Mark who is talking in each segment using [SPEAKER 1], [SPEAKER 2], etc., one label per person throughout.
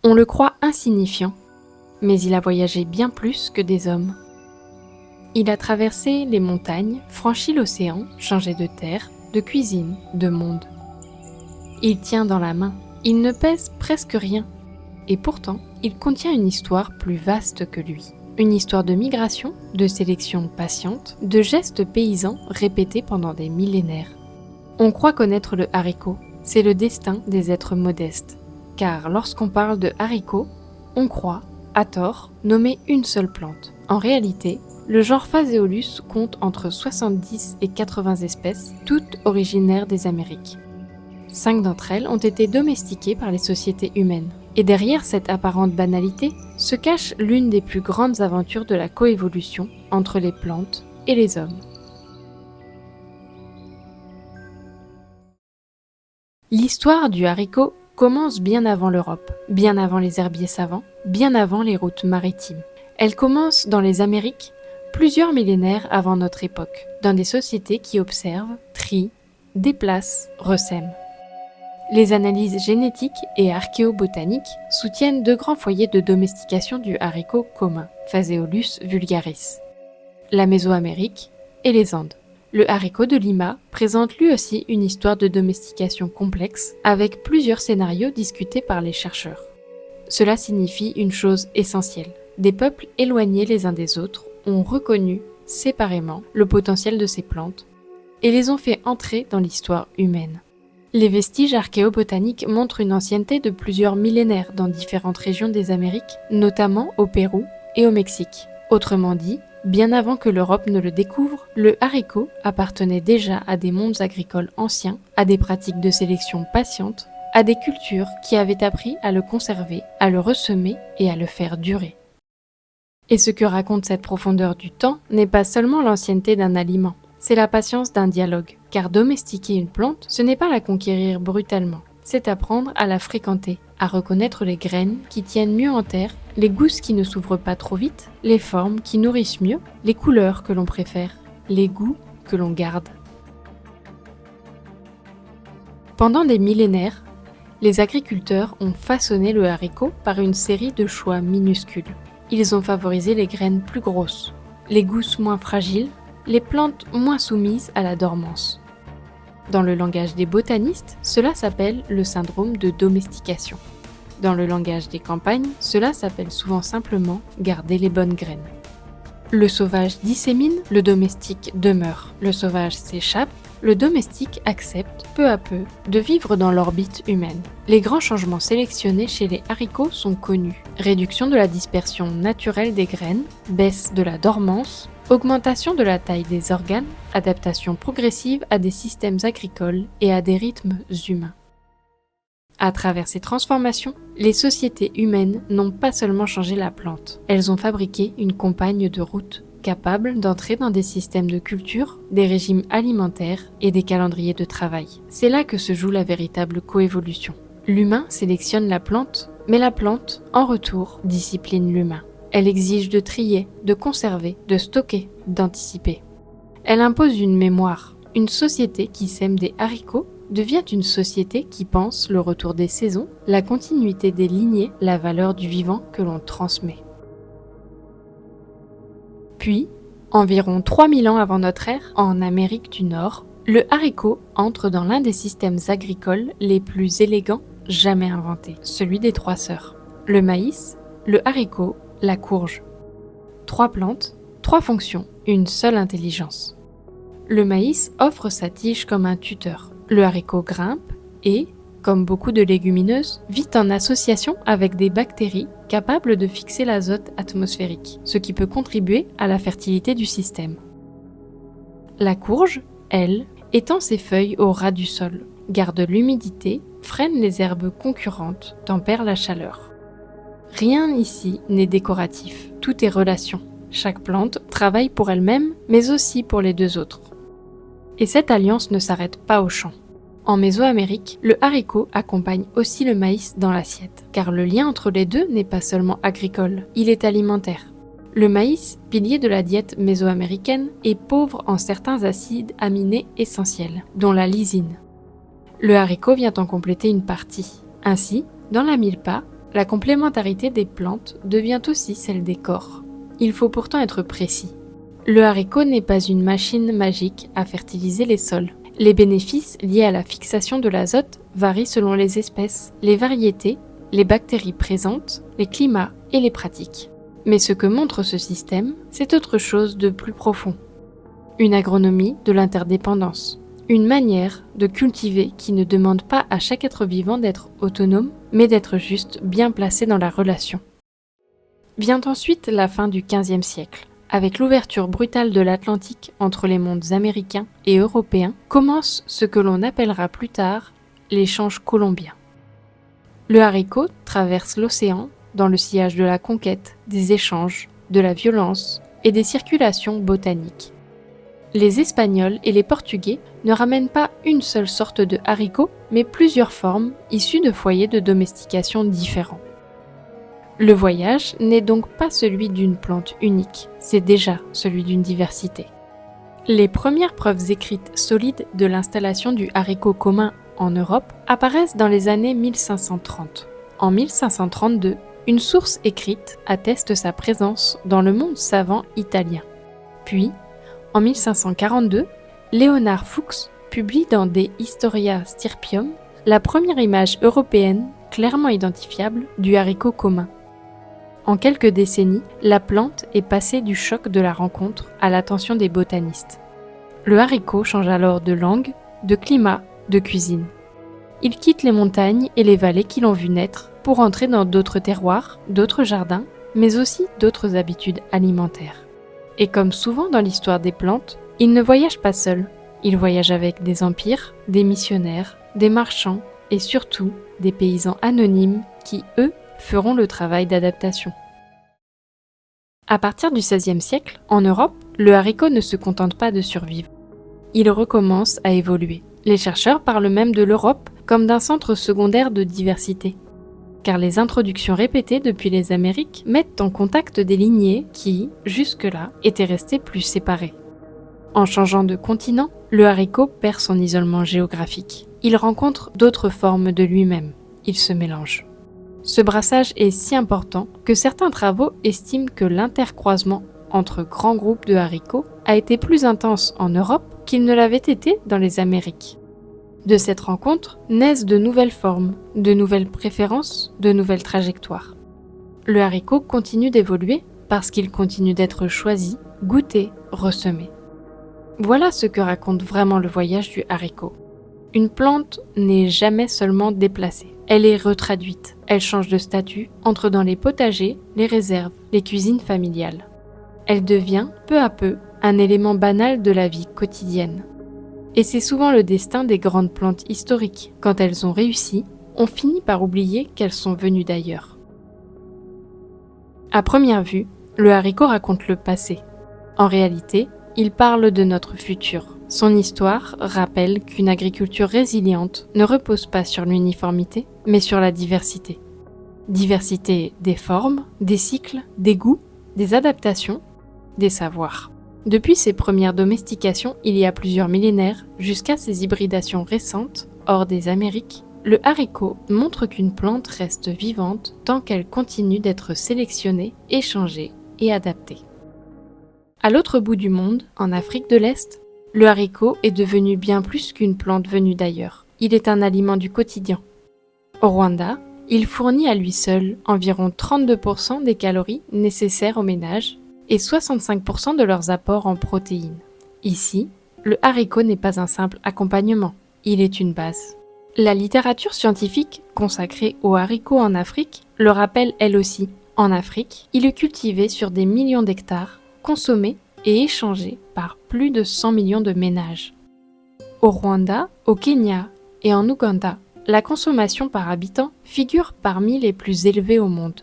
[SPEAKER 1] On le croit insignifiant, mais il a voyagé bien plus que des hommes. Il a traversé les montagnes, franchi l'océan, changé de terre, de cuisine, de monde. Il tient dans la main, il ne pèse presque rien, et pourtant, il contient une histoire plus vaste que lui. Une histoire de migration, de sélection patiente, de gestes paysans répétés pendant des millénaires. On croit connaître le haricot, c'est le destin des êtres modestes. Car lorsqu'on parle de haricot, on croit, à tort, nommer une seule plante. En réalité, le genre Phaseolus compte entre 70 et 80 espèces, toutes originaires des Amériques. 5 d'entre elles ont été domestiquées par les sociétés humaines. Et derrière cette apparente banalité se cache l'une des plus grandes aventures de la coévolution entre les plantes et les hommes. L'histoire du haricot commence bien avant l'Europe, bien avant les herbiers savants, bien avant les routes maritimes. Elle commence dans les Amériques, plusieurs millénaires avant notre époque, dans des sociétés qui observent, trient, déplacent, ressèment. Les analyses génétiques et archéobotaniques soutiennent 2 grands foyers de domestication du haricot commun, Phaseolus vulgaris, la Mésoamérique et les Andes. Le haricot de Lima présente lui aussi une histoire de domestication complexe, avec plusieurs scénarios discutés par les chercheurs. Cela signifie une chose essentielle. Des peuples éloignés les uns des autres ont reconnu, séparément, le potentiel de ces plantes et les ont fait entrer dans l'histoire humaine. Les vestiges archéobotaniques montrent une ancienneté de plusieurs millénaires dans différentes régions des Amériques, notamment au Pérou et au Mexique. Autrement dit, bien avant que l'Europe ne le découvre, le haricot appartenait déjà à des mondes agricoles anciens, à des pratiques de sélection patiente, à des cultures qui avaient appris à le conserver, à le ressemer et à le faire durer. Et ce que raconte cette profondeur du temps n'est pas seulement l'ancienneté d'un aliment, c'est la patience d'un dialogue, car domestiquer une plante, ce n'est pas la conquérir brutalement, c'est apprendre à la fréquenter, à reconnaître les graines qui tiennent mieux en terre, les gousses qui ne s'ouvrent pas trop vite, les formes qui nourrissent mieux, les couleurs que l'on préfère, les goûts que l'on garde. Pendant des millénaires, les agriculteurs ont façonné le haricot par une série de choix minuscules. Ils ont favorisé les graines plus grosses, les gousses moins fragiles, les plantes moins soumises à la dormance. Dans le langage des botanistes, cela s'appelle le syndrome de domestication. Dans le langage des campagnes, cela s'appelle souvent simplement garder les bonnes graines. Le sauvage dissémine, le domestique demeure. Le sauvage s'échappe, le domestique accepte, peu à peu, de vivre dans l'orbite humaine. Les grands changements sélectionnés chez les haricots sont connus. Réduction de la dispersion naturelle des graines, baisse de la dormance, augmentation de la taille des organes, adaptation progressive à des systèmes agricoles et à des rythmes humains. À travers ces transformations, les sociétés humaines n'ont pas seulement changé la plante, elles ont fabriqué une compagne de route capable d'entrer dans des systèmes de culture, des régimes alimentaires et des calendriers de travail. C'est là que se joue la véritable coévolution. L'humain sélectionne la plante, mais la plante, en retour, discipline l'humain. Elle exige de trier, de conserver, de stocker, d'anticiper. Elle impose une mémoire. Une société qui sème des haricots devient une société qui pense le retour des saisons, la continuité des lignées, la valeur du vivant que l'on transmet. Puis, environ 3000 ans avant notre ère, en Amérique du Nord, le haricot entre dans l'un des systèmes agricoles les plus élégants jamais inventés, celui des 3 sœurs. Le maïs, le haricot, la courge. 3 plantes, 3 fonctions, une seule intelligence. Le maïs offre sa tige comme un tuteur. Le haricot grimpe et, comme beaucoup de légumineuses, vit en association avec des bactéries capables de fixer l'azote atmosphérique, ce qui peut contribuer à la fertilité du système. La courge, elle, étend ses feuilles au ras du sol, garde l'humidité, freine les herbes concurrentes, tempère la chaleur. Rien ici n'est décoratif, tout est relation. Chaque plante travaille pour elle-même, mais aussi pour les 2 autres. Et cette alliance ne s'arrête pas au champ. En Mésoamérique, le haricot accompagne aussi le maïs dans l'assiette, car le lien entre les deux n'est pas seulement agricole, il est alimentaire. Le maïs, pilier de la diète mésoaméricaine, est pauvre en certains acides aminés essentiels, dont la lysine. Le haricot vient en compléter une partie. Ainsi, dans la milpa, la complémentarité des plantes devient aussi celle des corps. Il faut pourtant être précis. Le haricot n'est pas une machine magique à fertiliser les sols. Les bénéfices liés à la fixation de l'azote varient selon les espèces, les variétés, les bactéries présentes, les climats et les pratiques. Mais ce que montre ce système, c'est autre chose de plus profond. Une agronomie de l'interdépendance. Une manière de cultiver qui ne demande pas à chaque être vivant d'être autonome, mais d'être juste bien placé dans la relation. Vient ensuite la fin du XVe siècle. Avec l'ouverture brutale de l'Atlantique entre les mondes américains et européens, commence ce que l'on appellera plus tard l'échange colombien. Le haricot traverse l'océan dans le sillage de la conquête, des échanges, de la violence et des circulations botaniques. Les Espagnols et les Portugais ne ramènent pas une seule sorte de haricot, mais plusieurs formes issues de foyers de domestication différents. Le voyage n'est donc pas celui d'une plante unique, c'est déjà celui d'une diversité. Les premières preuves écrites solides de l'installation du haricot commun en Europe apparaissent dans les années 1530. En 1532, une source écrite atteste sa présence dans le monde savant italien. Puis, en 1542, Léonard Fuchs publie dans De Historia Stirpium la première image européenne clairement identifiable du haricot commun. En quelques décennies, la plante est passée du choc de la rencontre à l'attention des botanistes. Le haricot change alors de langue, de climat, de cuisine. Il quitte les montagnes et les vallées qui l'ont vu naître pour entrer dans d'autres terroirs, d'autres jardins, mais aussi d'autres habitudes alimentaires. Et comme souvent dans l'histoire des plantes, il ne voyage pas seul. Il voyage avec des empires, des missionnaires, des marchands et surtout des paysans anonymes qui, eux, feront le travail d'adaptation. À partir du XVIe siècle, en Europe, le haricot ne se contente pas de survivre. Il recommence à évoluer. Les chercheurs parlent même de l'Europe comme d'un centre secondaire de diversité. Car les introductions répétées depuis les Amériques mettent en contact des lignées qui, jusque-là, étaient restées plus séparées. En changeant de continent, le haricot perd son isolement géographique. Il rencontre d'autres formes de lui-même. Il se mélange. Ce brassage est si important que certains travaux estiment que l'intercroisement entre grands groupes de haricots a été plus intense en Europe qu'il ne l'avait été dans les Amériques. De cette rencontre naissent de nouvelles formes, de nouvelles préférences, de nouvelles trajectoires. Le haricot continue d'évoluer parce qu'il continue d'être choisi, goûté, ressemé. Voilà ce que raconte vraiment le voyage du haricot. Une plante n'est jamais seulement déplacée, elle est retraduite, elle change de statut, entre dans les potagers, les réserves, les cuisines familiales. Elle devient, peu à peu, un élément banal de la vie quotidienne. Et c'est souvent le destin des grandes plantes historiques. Quand elles ont réussi, on finit par oublier qu'elles sont venues d'ailleurs. À première vue, le haricot raconte le passé. En réalité, il parle de notre futur. Son histoire rappelle qu'une agriculture résiliente ne repose pas sur l'uniformité, mais sur la diversité. Diversité des formes, des cycles, des goûts, des adaptations, des savoirs. Depuis ses premières domestications il y a plusieurs millénaires, jusqu'à ses hybridations récentes, hors des Amériques, le haricot montre qu'une plante reste vivante tant qu'elle continue d'être sélectionnée, échangée et adaptée. À l'autre bout du monde, en Afrique de l'Est, le haricot est devenu bien plus qu'une plante venue d'ailleurs. Il est un aliment du quotidien. Au Rwanda, il fournit à lui seul environ 32% des calories nécessaires au ménage et 65% de leurs apports en protéines. Ici, le haricot n'est pas un simple accompagnement, il est une base. La littérature scientifique consacrée au haricot en Afrique le rappelle elle aussi. En Afrique, il est cultivé sur des millions d'hectares, consommé et échangé par plus de 100 millions de ménages. Au Rwanda, au Kenya et en Ouganda, la consommation par habitant figure parmi les plus élevées au monde.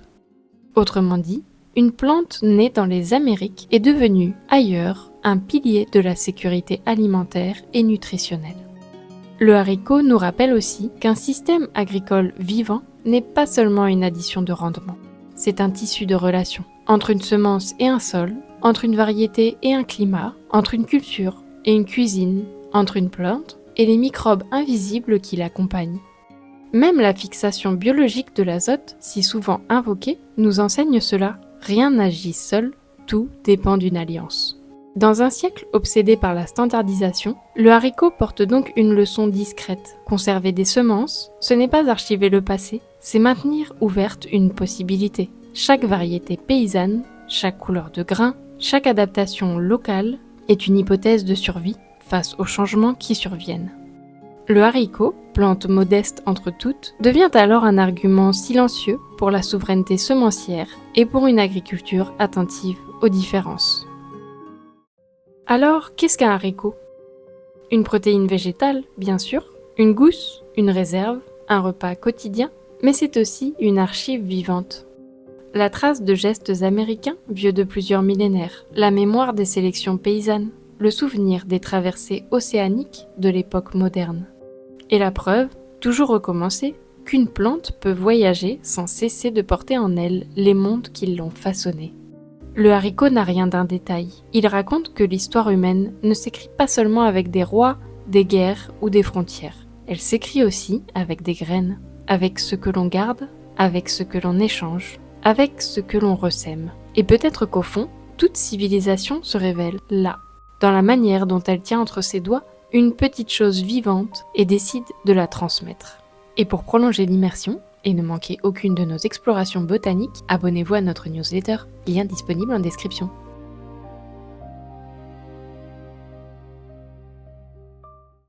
[SPEAKER 1] Autrement dit, une plante née dans les Amériques est devenue, ailleurs, un pilier de la sécurité alimentaire et nutritionnelle. Le haricot nous rappelle aussi qu'un système agricole vivant n'est pas seulement une addition de rendement. C'est un tissu de relations, entre une semence et un sol, entre une variété et un climat, entre une culture et une cuisine, entre une plante et les microbes invisibles qui l'accompagnent. Même la fixation biologique de l'azote, si souvent invoquée, nous enseigne cela. Rien n'agit seul, tout dépend d'une alliance. Dans un siècle obsédé par la standardisation, le haricot porte donc une leçon discrète. Conserver des semences, ce n'est pas archiver le passé, c'est maintenir ouverte une possibilité. Chaque variété paysanne, chaque couleur de grain, chaque adaptation locale est une hypothèse de survie face aux changements qui surviennent. Le haricot, plante modeste entre toutes, devient alors un argument silencieux pour la souveraineté semencière et pour une agriculture attentive aux différences. Alors, qu'est-ce qu'un haricot ? Une protéine végétale, bien sûr, une gousse, une réserve, un repas quotidien, mais c'est aussi une archive vivante. La trace de gestes américains vieux de plusieurs millénaires, la mémoire des sélections paysannes, le souvenir des traversées océaniques de l'époque moderne. Et la preuve, toujours recommencer, qu'une plante peut voyager sans cesser de porter en elle les mondes qui l'ont façonnée. Le haricot n'a rien d'un détail. Il raconte que l'histoire humaine ne s'écrit pas seulement avec des rois, des guerres ou des frontières. Elle s'écrit aussi avec des graines, avec ce que l'on garde, avec ce que l'on échange, avec ce que l'on ressème. Et peut-être qu'au fond, toute civilisation se révèle là, dans la manière dont elle tient entre ses doigts une petite chose vivante et décide de la transmettre. Et pour prolonger l'immersion, et ne manquer aucune de nos explorations botaniques, abonnez-vous à notre newsletter, lien disponible en description.